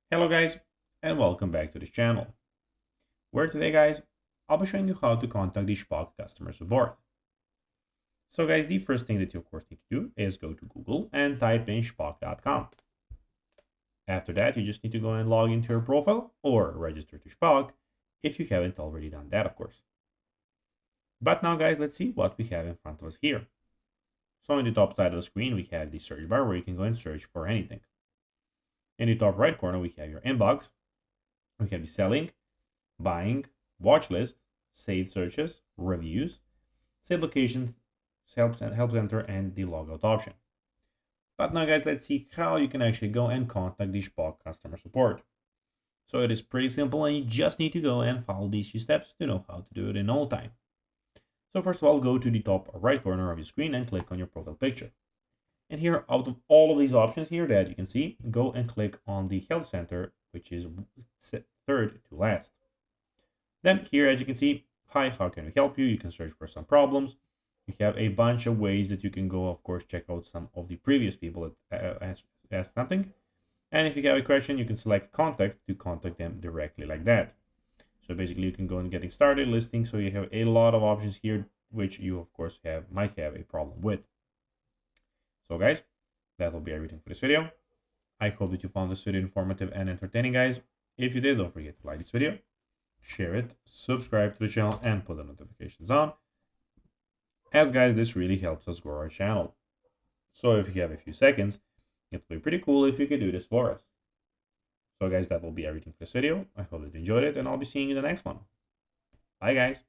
Hello guys, and welcome back to this channel, where today guys, I'll be showing you how to contact the Shpock Customer Support. So guys, the first thing that you of course need to do is go to Google and type in shpock.com. After that, you just need to go and log into your profile or register to Shpock if you haven't already done that, of course. But now guys, let's see what we have in front of us here. So in the top side of the screen, we have the search bar where you can go and search for anything. In the top right corner, we have your inbox. We have the selling, buying, watch list, saved searches, reviews, save locations, help center, and the logout option. But now guys, let's see how you can actually go and contact the Shpock customer support. So it is pretty simple and you just need to go and follow these few steps to know how to do it in no time. So first of all, go to the top right corner of your screen and click on your profile picture. And here, out of all of these options here that you can see, go and click on the help center, which is third to last. Then here, as you can see, hi, how can we help you? You can search for some problems. You have a bunch of ways that you can go, of course, check out some of the previous people that asked something. And if you have a question, you can select contact to contact them directly like that. So basically you can go and getting started listing. So you have a lot of options here, which you of course might have a problem with. So guys, that will be everything for this video. I hope that you found this video informative and entertaining, guys. If you did, don't forget to like this video, share it, subscribe to the channel, and put the notifications on. As guys, this really helps us grow our channel. So if you have a few seconds, it would be pretty cool if you could do this for us. So guys, that will be everything for this video. I hope that you enjoyed it, and I'll be seeing you in the next one. Bye guys.